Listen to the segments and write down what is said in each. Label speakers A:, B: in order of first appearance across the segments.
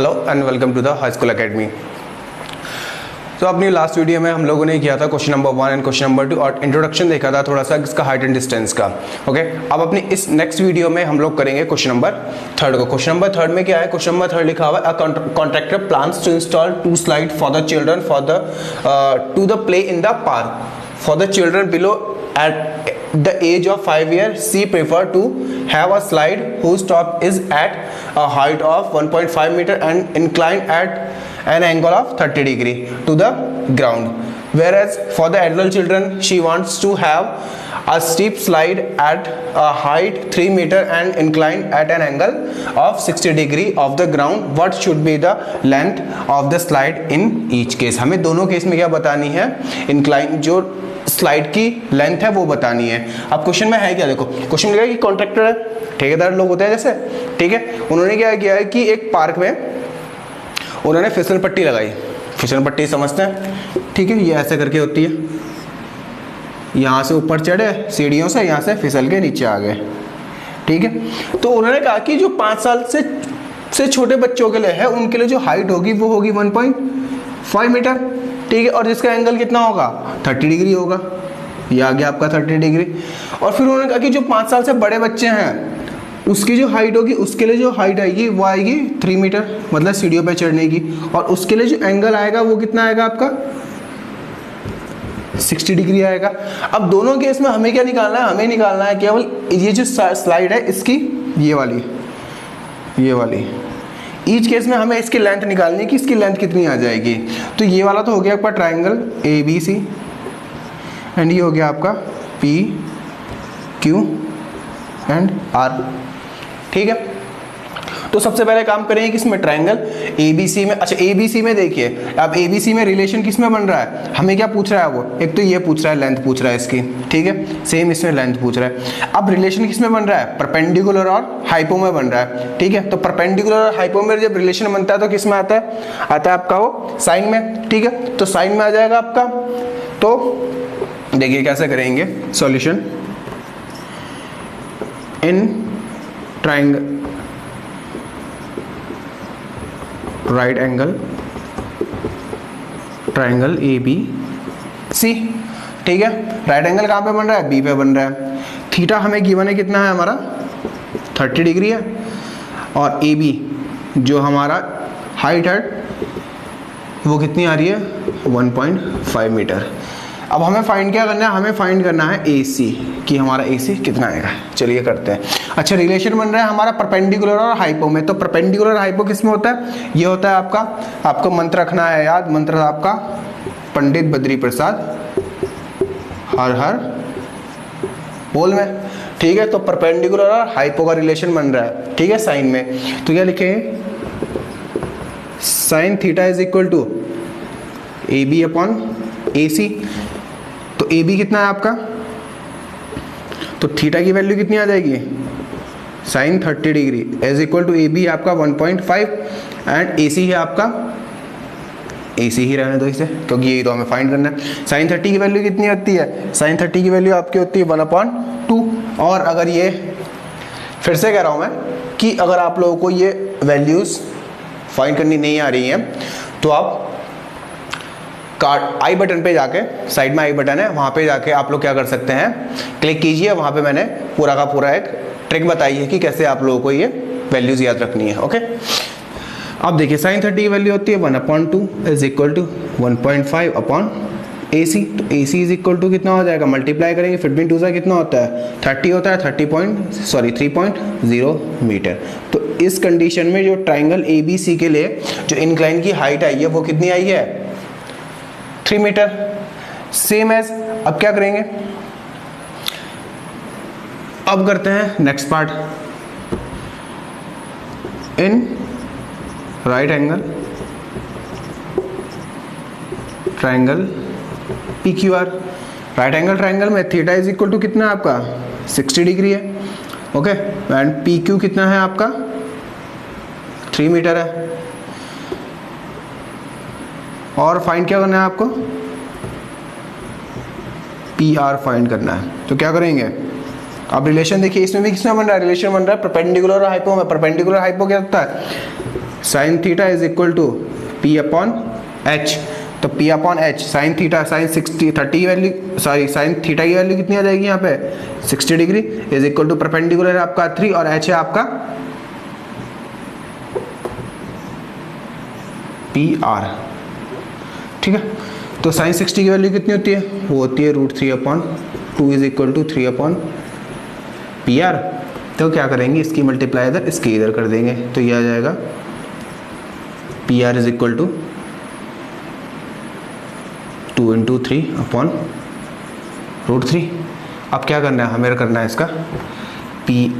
A: Hello and welcome to the high school academy. तो अपनी last video में हम लोगों ने किया था question number 1 and question number 2 और इंट्रोडक्शन देखा था थोड़ा सा इसका हाइट एंड डिस्टेंस का। ओके, अब अपनी इस नेक्स्ट वीडियो में हम लोग करेंगे क्वेश्चन नंबर 3 को। क्वेश्चन नंबर 3 में क्या है? क्वेश्चन नंबर 3 लिखा हुआ है contractor plans to install 2 slide for the children to the play in the park for the children below at the age of 5 years. She prefer to have a slide whose top is at a height of 1.5 meter and inclined at an angle of 30 degree to the ground, whereas for the adult children she wants to have a steep slide at a height 3 meter and inclined at an angle of 60 degree of the ground. What should be the length of the slide in each case? हमें दोनों case में क्या बतानी है? Incline जो slide की length है वो बतानी है। अब क्वेश्चन में है क्या, देखो क्वेश्चन में लिखा है कि कॉन्ट्रैक्टर है, ठेकेदार लोग होते हैं जैसे, ठीक है। उन्होंने क्या किया है कि एक पार्क में उन्होंने फिसल पट्टी लगाई। फिसल पट्टी समझते हैं, ठीक है, ये ऐसे करके होती है, यहाँ से ऊपर चढ़े सीढ़ियों से, यहाँ से फिसल के नीचे आ गए, ठीक है। तो उन्होंने कहा कि जो 5 साल से छोटे बच्चों के लिए है उनके लिए जो हाइट होगी वो होगी 1.5 मीटर, ठीक है, और जिसका एंगल कितना होगा 30 डिग्री होगा। ये आ गया आपका 30 डिग्री। और फिर उन्होंने कहा कि जो 5 साल से बड़े बच्चे हैं उसकी जो हाइट होगी, उसके लिए जो हाइट आएगी वो आएगी 3 मीटर, मतलब सीढ़ियों पे चढ़ने की, और उसके लिए जो एंगल आएगा वो कितना आएगा आपका 60 डिग्री आएगा। अब दोनों केस में हमें क्या निकालना है? हमें निकालना है केवल ये जो स्लाइड है इसकी, ये वाली ईच केस में हमें इसकी लेंथ निकालनी है कि इसकी लेंथ कितनी आ जाएगी। तो ये वाला तो हो गया आपका ट्राइंगल ABC एंड ये हो गया आपका PQ एंड R, ठीक है। तो सबसे पहले काम करेंगे किसमें? ट्राइंगल ABC में। अच्छा, ABC में देखिए, अब ABC में रिलेशन किस में बन रहा है? हमें क्या पूछ रहा है वो? एक तो ये पूछ रहा है, लेंथ पूछ रहा है इसकी, ठीक है, सेम इसमें लेंथ पूछ रहा है। अब रिलेशन किस में बन रहा है? परपेंडिकुलर और हाइपो में बन रहा है, ठीक है। तो परपेंडिकुलर और हाइपो में जब रिलेशन बनता है तो किस में आता है? आता है आपका वो साइन में, ठीक है। तो साइन में आ जाएगा आपका। तो देखिए कैसे करेंगे solution in triangle right angle triangle ABC, ठीक है। राइट एंगल कहाँ पे बन रहा है? B पे बन रहा है। थीटा हमें गिवन है कितना है हमारा 30 डिग्री है, और AB जो हमारा हाइट है वो कितनी आ रही है 1.5 मीटर। अब हमें फाइंड क्या करना है? हमें फाइंड करना है AC कि हमारा AC कितना आएगा। चलिए करते हैं। अच्छा, रिलेशन बन रहा है हमारा परपेंडिकुलर और हाइपो में। तो परपेंडिकुलर हाइपो किस में होता है? ये होता है आपको मंत्र रखना है याद। मंत्र आपका पंडित बद्री प्रसाद हर हर बोल में, ठीक है। तो परपेंडिकुलर और हाइपो का रिलेशन बन रहा है, ठीक है, साइन में। तो क्या लिखेंगे? Sine theta is equal to AB upon AC। तो AB कितना है आपका? तो थीटा की वैल्यू कितनी आ जाएगी? Sine 30 degree is equal to AB आपका 1.5 एंड AC है आपका, AC ही रहने दो इसे, क्योंकि यही तो हमें फाइंड करना है। साइन 30 की वैल्यू कितनी होती है? साइन 30 की वैल्यू आपकी होती है 1/2। और अगर ये फिर से कह रहा हूँ मैं कि अगर आप लोगों को ये वैल्यूज फाइंड करनी नहीं आ रही हैं तो आप आई बटन पे जाके, साइड में आई बटन है, वहाँ पे जाके आप लोग क्या कर सकते हैं, क्लिक कीजिए। वहाँ पे मैंने पूरा का पूरा एक ट्रिक बताई है कि कैसे आप लोगों को ये वैल्यूज याद रखनी है। ओके, अब देखिए साइन 30 की वैल्यू होती है 1/2 is equal to 1.5 upon AC। तो AC इज इक्वल टू कितना हो जाएगा? मल्टीप्लाई करेंगे, फिर बिन 2 से कितना होता है 30 होता है, 3.0 मीटर। तो इस कंडीशन में जो ट्राइंगल ABC के लिए जो इंक्लाइन की हाइट आई है वो कितनी आई है 3 मीटर। सेम एज, अब क्या करेंगे? अब करते हैं next part in right angle triangle PQR। Right angle triangle में थीटा इज इक्वल टू कितना है आपका 60 डिग्री है, ओके, एंड PQ कितना है आपका 3 मीटर है। और फाइंड क्या करना है आपको? PR फाइंड करना है। तो क्या करेंगे? अब रिलेशन देखिए, इसमें भी किसमें बन रहा है? रिलेशन बन रहा है परपेंडिकुलर और हाइपो में। परपेंडिकुलर हाइपो क्या होता है? Sine theta is equal to P upon H. तो P upon H sine theta, sine 30 की वैल्यू, सॉरी साइन थीटा की वैल्यू कितनी आ जाएगी यहाँ पे 60 degree, is equal to perpendicular है आपका 3 और एच है आपका पी आर। ठीक है, तो साइन 60 की वैल्यू कितनी होती है, वो होती है √3/2 is equal to 3/, P R. तो क्या करेंगे, इसकी मल्टीप्लाई इधर इसके इधर कर देंगे, तो ये आ जाएगा P R is equal to 2 × 3/√3। अब क्या करना है, हमें करना है इसका P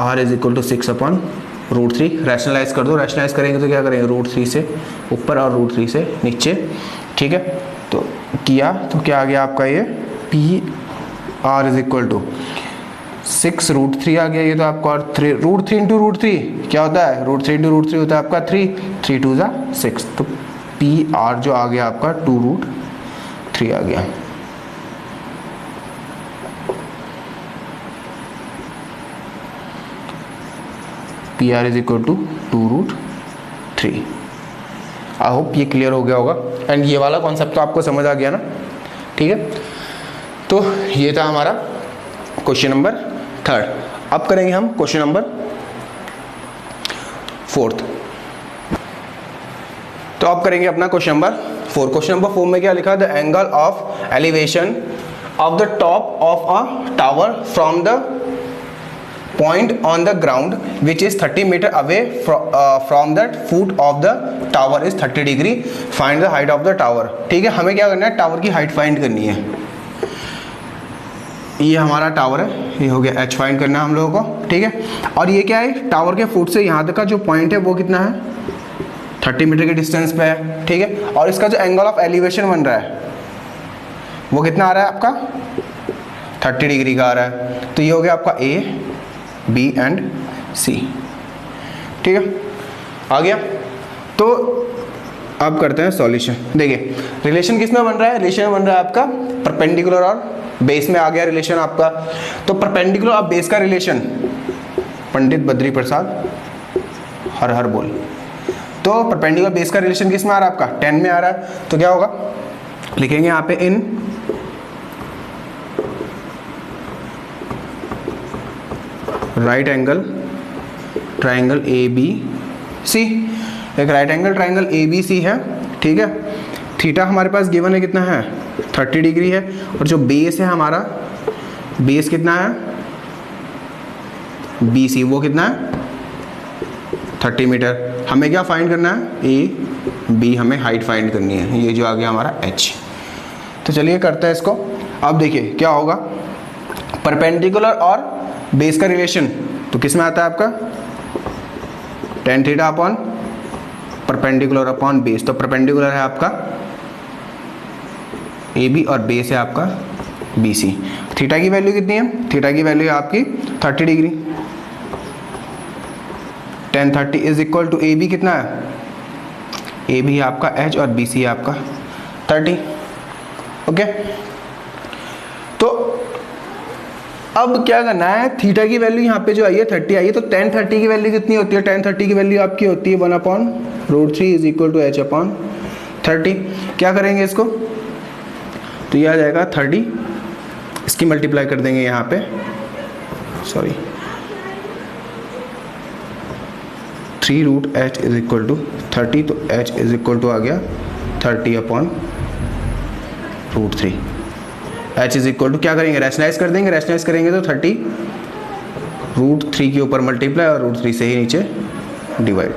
A: R is equal to 6/√3। Rationalise कर दो, रैशनलाइज करेंगे तो क्या करेंगे, √3 से ऊपर और √3 से नीचे। ठीक है, तो किया तो क्या आ गया आपका ये P R is equal to 6√3 आ गया ये, तो आपका और √3 × √3 क्या होता है, √3 × √3 होता है आपका 3, 3 2 6, तो पी आर जो आ गया आपका 2√3 आ गया। P R is equal to 2√3। I hope ये क्लियर हो गया होगा, एंड ये वाला कॉन्सेप्ट तो आपको समझ आ गया ना। ठीक है, तो ये था हमारा क्वेश्चन नंबर 3rd। अब करेंगे हम क्वेश्चन नंबर 4th। तो अब करेंगे अपना क्वेश्चन नंबर 4। क्वेश्चन नंबर 4 में क्या लिखा, the angle of elevation of the top of a tower from the point on the ground which is 30 meter away from that foot of the tower is 30 degree, find the height of the tower। ठीक है, हमें क्या करना है, tower की height find करनी है। ये हमारा टावर है, ये हो गया h फाइंड करना है हम लोगों को। ठीक है, और ये क्या है, टावर के फुट से यहाँ तक का जो पॉइंट है वो कितना है, 30 मीटर के डिस्टेंस पे है। ठीक है, और इसका जो एंगल ऑफ एलिवेशन बन रहा है वो कितना आ रहा है आपका 30 डिग्री का आ रहा है। तो ये हो गया आपका A, B एंड C। ठीक है, आ गया। तो अब करते हैं सॉल्यूशन। देखिए रिलेशन किस में बन रहा है, रिलेशन बन रहा है आपका परपेंडिकुलर और बेस में आ गया रिलेशन आपका। तो परपेंडिकुलर और बेस का रिलेशन, पंडित बद्री प्रसाद हर हर बोल। तो परपेंडिकुलर बेस का रिलेशन किस में आ रहा है आपका 10 में आ रहा है। तो क्या होगा, लिखेंगे यहाँ पे इन राइट एंगल ट्राइंगल ABC। एक राइट एंगल ट्राइंगल ABC है। ठीक है, थीटा हमारे पास गिवन है कितना है 30 डिग्री है, और जो बेस है हमारा, बेस कितना है BC, वो कितना है 30 मीटर। हमें क्या फाइंड करना है, AB हमें हाइट फाइंड करनी है। ये जो आ गया हमारा H। तो चलिए करते हैं इसको। अब देखिए क्या होगा, परपेंडिकुलर और बेस का रिलेशन तो किस में आता है आपका tan theta upon perpendicular upon base. तो परपेंडिकुलर है आपका AB और बेस है आपका BC। थीटा की वैल्यू कितनी है, थीटा की वैल्यू है आपकी 30 डिग्री। tan 30 is equal to AB कितना है, AB है आपका H और BC है आपका 30। ओके, तो अब क्या करना है, थीटा की वैल्यू यहाँ पे जो आई है 30 आई है, तो tan 30 की वैल्यू कितनी होती है, tan 30 की वैल्यू आपकी होती है 1/√3 इज इक्वल टू H/30। क्या करेंगे इसको, तो ये आ जाएगा 30, इसकी मल्टीप्लाई कर देंगे यहाँ पे, sorry 3√H is equal to 30, तो H इज इक्वल टू आ गया 30/√3। H इज इक्वल टू क्या करेंगे, रैशनलाइज कर देंगे, रैशनलाइज करेंगे तो 30√3 के ऊपर मल्टीप्लाई और √3 से ही नीचे डिवाइड।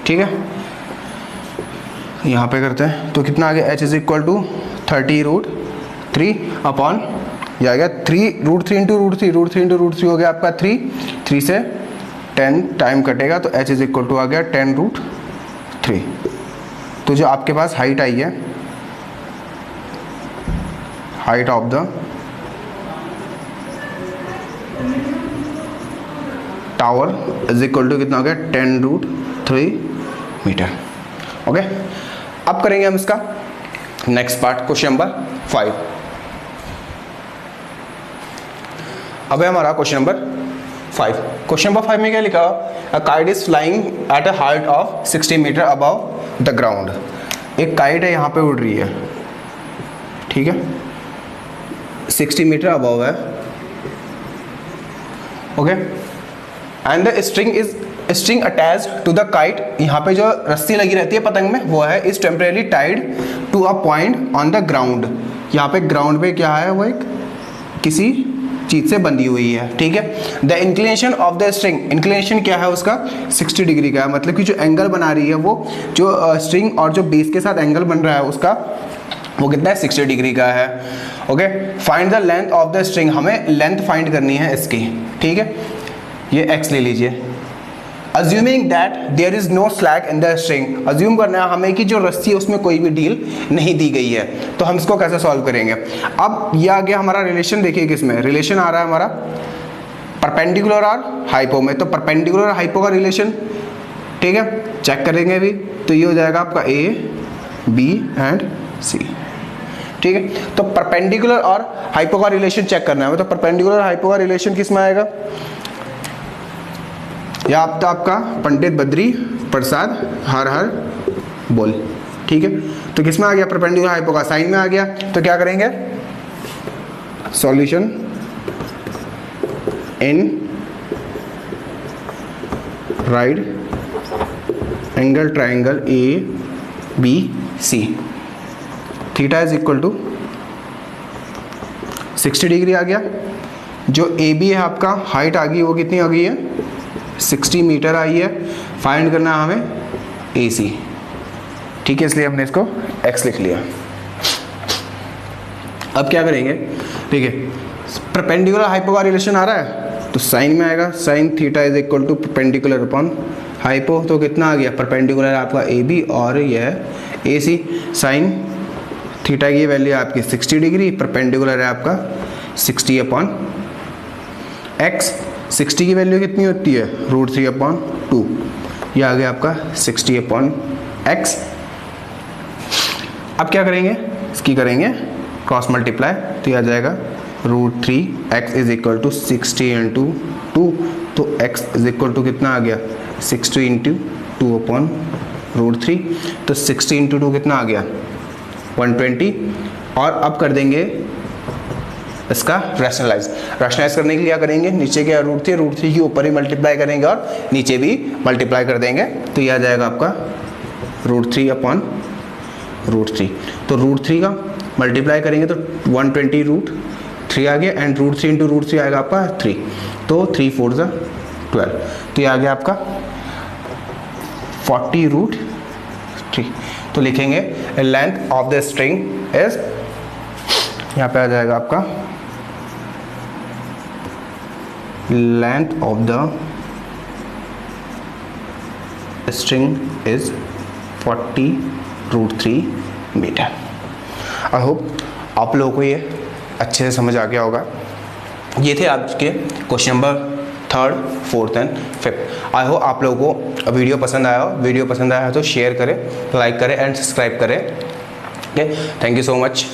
A: ठीक है, यहाँ पे करते हैं तो कितना आ गया, H is equal to 30√3 upon ये आ गया 3√3 × √3, √3 × √3 हो गया आपका 3 से 10 टाइम कटेगा, तो H इज इक्वल टू आ गया 10√3। तो जो आपके पास हाइट आई है, height of the tower is equal to कितना हो गया 10√3 मीटर। ओके, अब करेंगे हम इसका नेक्स्ट पार्ट, क्वेश्चन नंबर 5। अब है हमारा क्वेश्चन नंबर 5। क्वेश्चन नंबर 5 में क्या लिखा? A kite is flying at a height of 60 metre above the ground. एक काइट है, यहाँ पे उड़ रही है, ठीक है, 60 मीटर अबव है, okay, and the string attached to the kite, यहाँ पे जो रस्सी लगी रहती है पतंग में वो है, is temporarily tied to a point on the ground. यहाँ पे ग्राउंड पे क्या है, वो एक किसी चीज से बंधी हुई है, ठीक है। The inclination of the string, inclination क्या है उसका, 60 डिग्री का है, मतलब कि जो एंगल बना रही है वो जो स्ट्रिंग और जो बेस के साथ एंगल बन रहा है उसका वो कितना है, 60 डिग्री का है, okay. Find the length of the string, हमें लेंथ फाइंड करनी है इसकी, ठीक है। ये x ले लीजिए। Assuming that there is no slack in the string, assume करना है हमें कि जो रस्सी है उसमें कोई भी ढील नहीं दी गई है, तो हम इसको कैसे सॉल्व करेंगे? अब ये आ गया हमारा रिलेशन, देखिए किसमें रिलेशन आ रहा है हमारा, परपेंडिकुलर और हाइपो में। तो परपेंडिकुलर और हाइपो का रिलेशन, ठीक है, चेक करेंगे अभी, तो ये हो जाएगा आपका A, B एंड C, ठीक है। तो परपेंडिकुलर और हाइपो का रिलेशन चेक करना है, तो परपेंडिकुलर और हाइपो का रिलेशन किसमें आएगा? या आपका पंडित बद्री प्रसाद हर हर बोल, ठीक है। तो किसमें आ गया? परपेंडिकुलर हाइपो का साइन में आ गया। तो क्या करेंगे? Solution in right angle triangle ABC, theta is equal to 60 degree आ गया। जो AB है आपका, हाइट आ गई, वो कितनी आ गई है? 60 मीटर आई है। फाइंड करना है हमें AC, ठीक है, इसलिए हमने इसको x लिख लिया। अब क्या करेंगे? ठीक है, परपेंडिकुलर हाइपो का रिलेशन आ रहा है तो साइन में आएगा, sine theta is equal to perpendicular upon hypo, तो कितना आ गया? परपेंडिकुलर आपका AB और यह AC। साइन थीटा की वैल्यू है आपकी 60 डिग्री, परपेंडिकुलर है आपका 60 अपॉन x। 60 की वैल्यू कितनी होती है? √3/2। ये आ गया आपका 60 अपॉन x। अब क्या करेंगे? इसकी करेंगे क्रॉस मल्टीप्लाई, तो ये आ जाएगा √3x इज इक्वल टू 60 × 2, तो x इज इक्वल टू कितना आ गया? 60 × 2 अपॉन √3, तो 60 × 2 कितना आ गया? 120। और अब कर देंगे इसका रैशनलाइज करने के लिए क्या करेंगे? नीचे क्या √3 के ऊपर ही मल्टीप्लाई करेंगे और नीचे भी मल्टीप्लाई कर देंगे, तो यह आ जाएगा आपका √3 अपॉन √3। तो √3 का मल्टीप्लाई करेंगे तो 120 √3 आ गया, एंड √3 × √3 आएगा आपका 3, तो 3 4 = 12, तो ये आ गया आपका 40 √3। तो लिखेंगे length of the string is, यहाँ पे आ जाएगा आपका length of the string is 40 √3 metre. I hope आप लोगों को ये अच्छे से समझ आ गया होगा। ये थे आपके question number 3rd, 4th and 5th। I hope आप लोगों को वीडियो पसंद आया हो। वीडियो पसंद आया तो शेयर करें, लाइक करें एंड सब्सक्राइब करें। Okay, thank you so much.